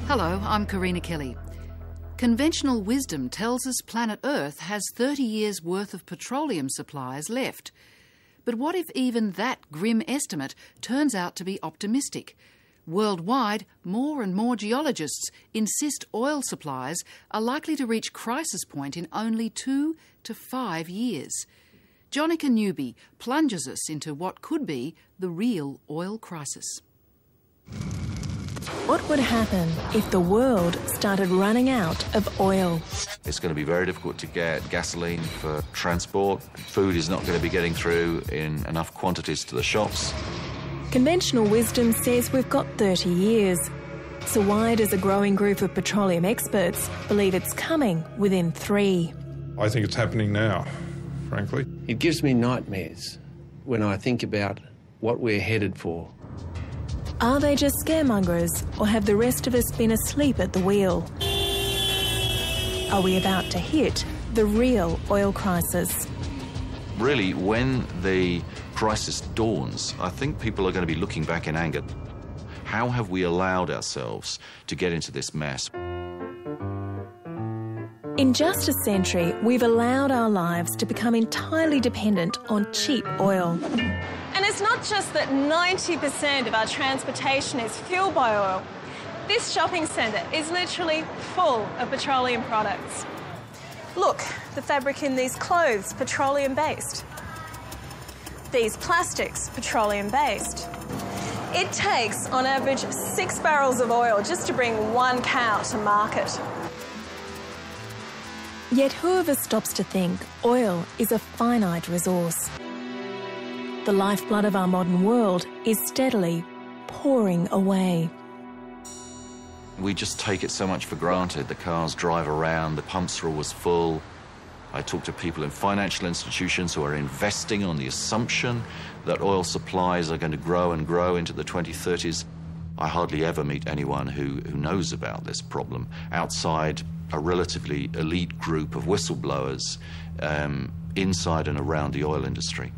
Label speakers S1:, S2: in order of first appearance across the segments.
S1: Hello, I'm Karina Kelly. Conventional wisdom tells us planet Earth has 30 years' worth of petroleum supplies left. But what if even that grim estimate turns out to be optimistic? Worldwide, more and more geologists insist oil supplies are likely to reach crisis point in only 2 to 5 years. Jonica Newby plunges us into what could be the real oil crisis.
S2: What would happen if the world started running out of oil?
S3: It's going to be very difficult to get gasoline for transport. Food is not going to be getting through in enough quantities to the shops.
S2: Conventional wisdom says we've got 30 years. So why does a growing group of petroleum experts believe it's coming within 3?
S4: I think it's happening now, frankly.
S5: It gives me nightmares when I think about what we're headed for.
S2: Are they just scaremongers, or have the rest of us been asleep at the wheel? Are we about to hit the real oil crisis?
S3: Really, when the crisis dawns, I think people are going to be looking back in anger. How have we allowed ourselves to get into this mess?
S2: In just a century, we've allowed our lives to become entirely dependent on cheap oil.
S6: And it's not just that 90% of our transportation is fueled by oil. This shopping centre is literally full of petroleum products. Look, the fabric in these clothes, petroleum-based. These plastics, petroleum-based. It takes, on average, 6 barrels of oil just to bring 1 cow to market.
S2: Yet whoever stops to think, oil is a finite resource. The lifeblood of our modern world is steadily pouring away.
S3: We just take it so much for granted. The cars drive around, the pumps are always full. I talk to people in financial institutions who are investing on the assumption that oil supplies are going to grow and grow into the 2030s. I hardly ever meet anyone who knows about this problem outside a relatively elite group of whistleblowers inside and around the oil industry.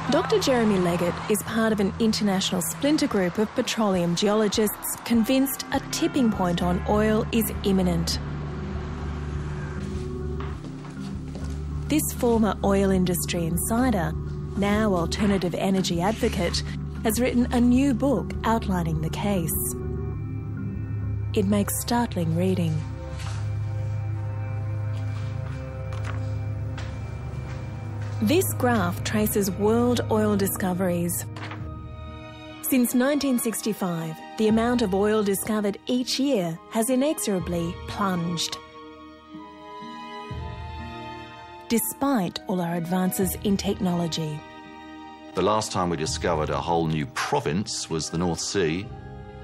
S2: Dr. Jeremy Leggett is part of an international splinter group of petroleum geologists convinced a tipping point on oil is imminent. This former oil industry insider, now alternative energy advocate, has written a new book outlining the case. It makes startling reading. This graph traces world oil discoveries. Since 1965, the amount of oil discovered each year has inexorably plunged. Despite all our advances in technology.
S3: The last time we discovered a whole new province was the North Sea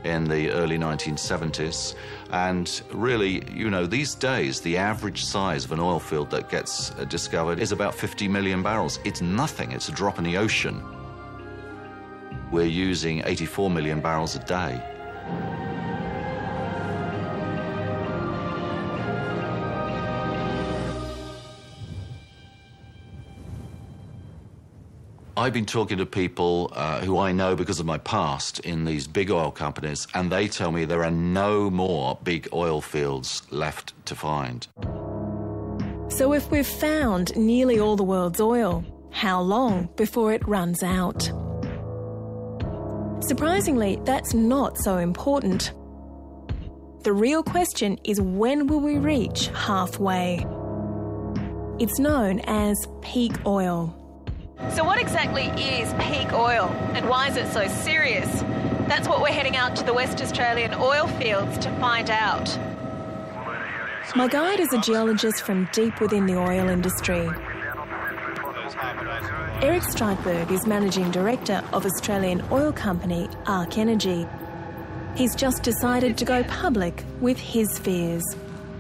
S3: in the early 1970s. And really, you know, these days, the average size of an oil field that gets discovered is about 50 million barrels. It's nothing. It's a drop in the ocean. We're using 84 million barrels a day. I've been talking to people who I know because of my past in these big oil companies, and they tell me there are no more big oil fields left to find.
S2: So if we've found nearly all the world's oil, how long before it runs out? Surprisingly, that's not so important. The real question is, when will we reach halfway? It's known as peak oil.
S6: So what exactly is peak oil and why is it so serious? That's what we're heading out to the West Australian oil fields to find out.
S2: My guide is a geologist from deep within the oil industry. Eric Streitberg is Managing Director of Australian oil company Arc Energy. He's just decided to go public with his fears.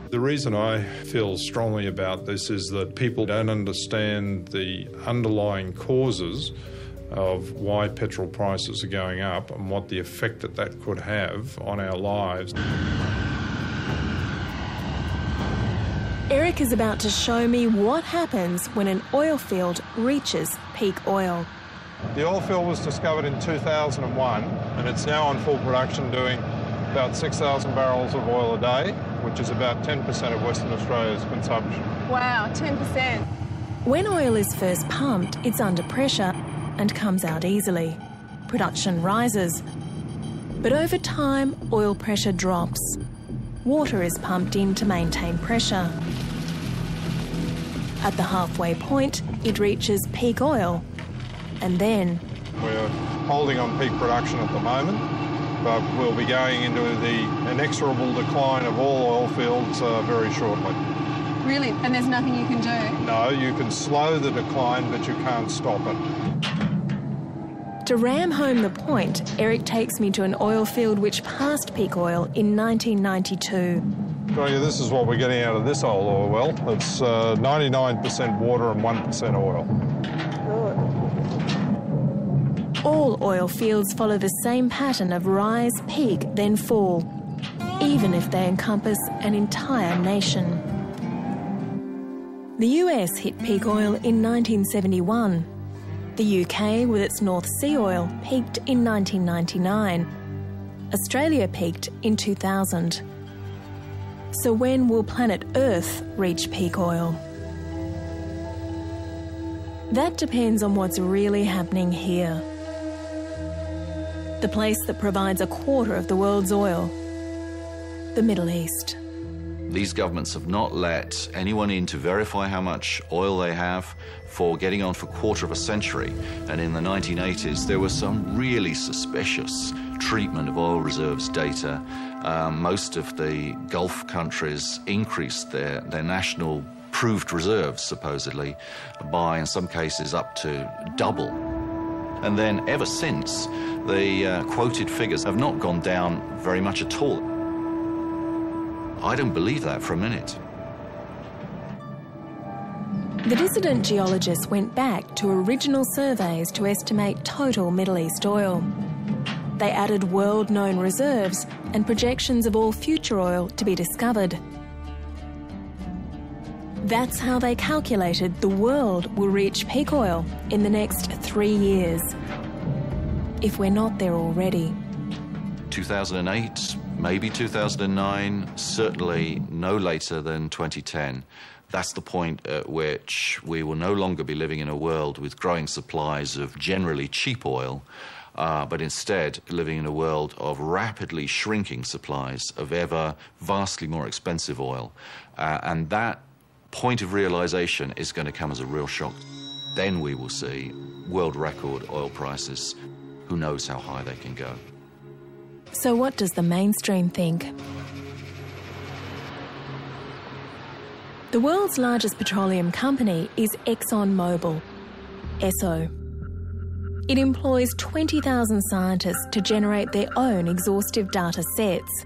S4: The reason I feel strongly about this is that people don't understand the underlying causes of why petrol prices are going up and what the effect that could have on our lives.
S2: Eric is about to show me what happens when an oil field reaches peak oil.
S4: The oil field was discovered in 2001 and it's now on full production doing about 6,000 barrels of oil a day, which is about 10% of Western Australia's consumption.
S6: Wow, 10%.
S2: When oil is first pumped, it's under pressure and comes out easily. Production rises. But over time, oil pressure drops. Water is pumped in to maintain pressure. At the halfway point, it reaches peak oil. And then...
S4: We're holding on peak production at the moment, but we'll be going into the inexorable decline of all oil fields very shortly.
S6: Really? And there's nothing you can do?
S4: No, you can slow the decline, but you can't stop it.
S2: To ram home the point, Eric takes me to an oil field which passed peak oil in 1992.
S4: This is what we're getting out of this old oil well. It's 99% water and 1% oil.
S2: All oil fields follow the same pattern of rise, peak, then fall, even if they encompass an entire nation. The US hit peak oil in 1971. The UK, with its North Sea oil, peaked in 1999. Australia peaked in 2000. So when will planet Earth reach peak oil? That depends on what's really happening here. The place that provides a quarter of the world's oil, the Middle East.
S3: These governments have not let anyone in to verify how much oil they have for getting on for a quarter of a century. And in the 1980s, there was some really suspicious treatment of oil reserves data. Most of the Gulf countries increased their national proved reserves, supposedly, by, in some cases, up to double. And then ever since, the quoted figures have not gone down very much at all. I don't believe that for a minute.
S2: The dissident geologists went back to original surveys to estimate total Middle East oil. They added world-known reserves and projections of all future oil to be discovered. That's how they calculated the world will reach peak oil in the next 3 years, if we're not there already.
S3: 2008, maybe 2009, certainly no later than 2010. That's the point at which we will no longer be living in a world with growing supplies of generally cheap oil, but instead living in a world of rapidly shrinking supplies of ever vastly more expensive oil. And that point of realization is going to come as a real shock. Then we will see world record oil prices. Who knows how high they can go.
S2: So what does the mainstream think? The world's largest petroleum company is ExxonMobil, Esso. It employs 20,000 scientists to generate their own exhaustive data sets.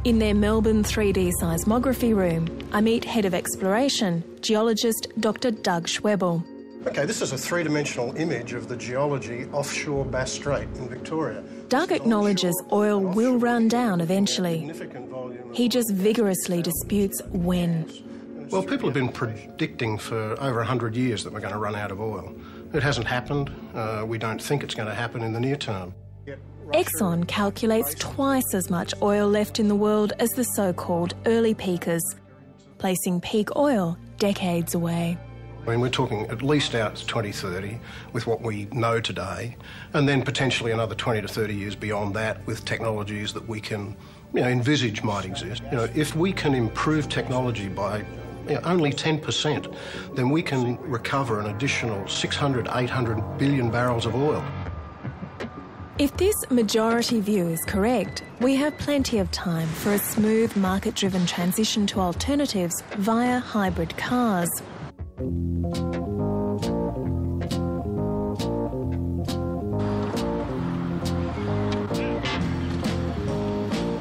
S2: In their Melbourne 3D seismography room, I meet Head of Exploration, geologist Dr. Doug Schwebel.
S7: Okay, this is a three-dimensional image of the geology offshore Bass Strait in Victoria.
S2: Doug acknowledges oil will run down eventually. He just vigorously disputes when.
S7: Well, people have been predicting for over 100 years that we're going to run out of oil. It hasn't happened. We don't think it's going to happen in the near term.
S2: Exxon calculates twice as much oil left in the world as the so-called early peakers, placing peak oil decades away.
S7: I mean, we're talking at least out to 2030 with what we know today, and then potentially another 20 to 30 years beyond that with technologies that we can, envisage might exist. If we can improve technology by only 10%, then we can recover an additional 600, 800 billion barrels of oil.
S2: If this majority view is correct, we have plenty of time for a smooth market-driven transition to alternatives via hybrid cars.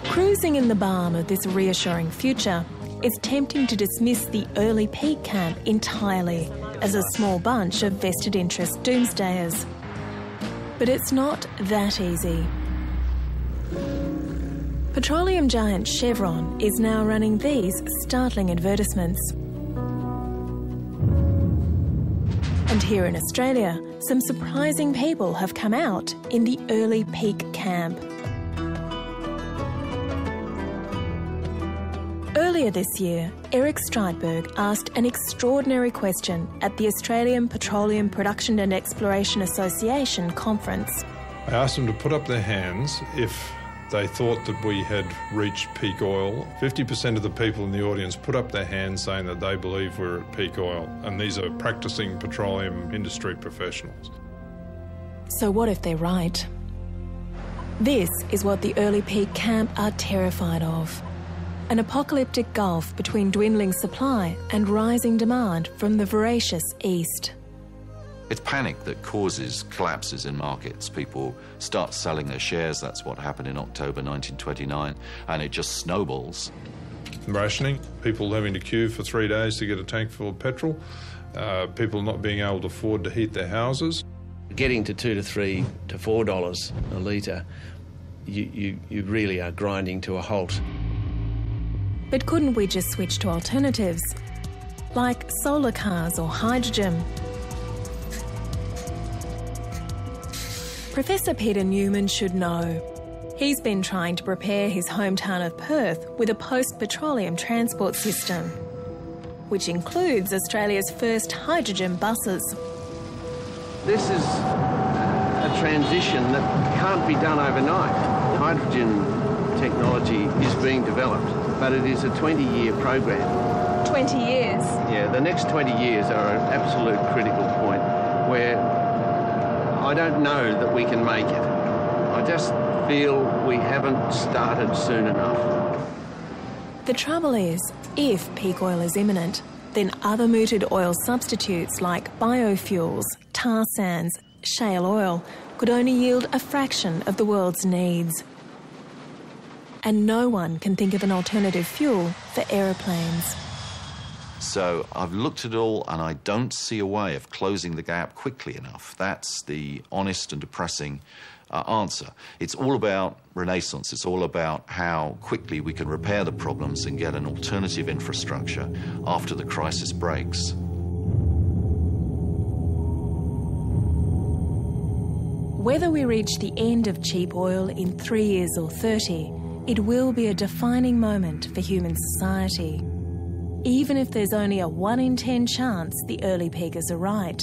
S2: Cruising in the balm of this reassuring future, it's tempting to dismiss the early peak camp entirely as a small bunch of vested interest doomsdayers. But it's not that easy. Petroleum giant Chevron is now running these startling advertisements. And here in Australia, some surprising people have come out in the early peak camp. Earlier this year, Eric Streitberg asked an extraordinary question at the Australian Petroleum Production and Exploration Association conference.
S4: I asked them to put up their hands if they thought that we had reached peak oil. 50% of the people in the audience put up their hands saying that they believe we're at peak oil, and these are practicing petroleum industry professionals.
S2: So what if they're right? This is what the early peak camp are terrified of. An apocalyptic gulf between dwindling supply and rising demand from the voracious east.
S3: It's panic that causes collapses in markets. People start selling their shares. That's what happened in October 1929, and it just snowballs.
S4: Rationing, people having to queue for 3 days to get a tank full of petrol, people not being able to afford to heat their houses.
S5: Getting to $2 to $3 to $4 a litre, you really are grinding to a halt.
S2: But couldn't we just switch to alternatives, like solar cars or hydrogen? Professor Peter Newman should know. He's been trying to prepare his hometown of Perth with a post-petroleum transport system, which includes Australia's first hydrogen buses.
S5: This is a transition that can't be done overnight. Hydrogen technology is being developed, but it is a 20-year program.
S6: 20 years?
S5: Yeah, the next 20 years are an absolute critical point where I don't know that we can make it. I just feel we haven't started soon enough.
S2: The trouble is, if peak oil is imminent, then other mooted oil substitutes like biofuels, tar sands, shale oil could only yield a fraction of the world's needs. And no one can think of an alternative fuel for aeroplanes.
S3: So I've looked at it all, and I don't see a way of closing the gap quickly enough. That's the honest and depressing answer. It's all about renaissance. It's all about how quickly we can repair the problems and get an alternative infrastructure after the crisis breaks.
S2: Whether we reach the end of cheap oil in 3 years or 30, it will be a defining moment for human society. Even if there's only a 1 in 10 chance the early peakers are right.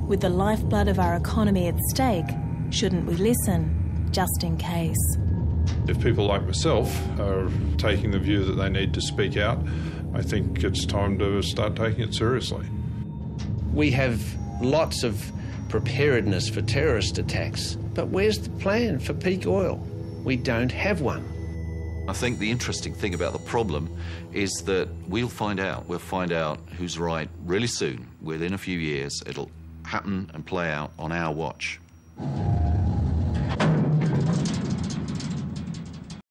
S2: With the lifeblood of our economy at stake, shouldn't we listen, just in case?
S4: If people like myself are taking the view that they need to speak out, I think it's time to start taking it seriously.
S5: We have lots of preparedness for terrorist attacks, but where's the plan for peak oil? We don't have one.
S3: I think the interesting thing about the problem is that we'll find out who's right really soon. Within a few years, it'll happen and play out on our watch.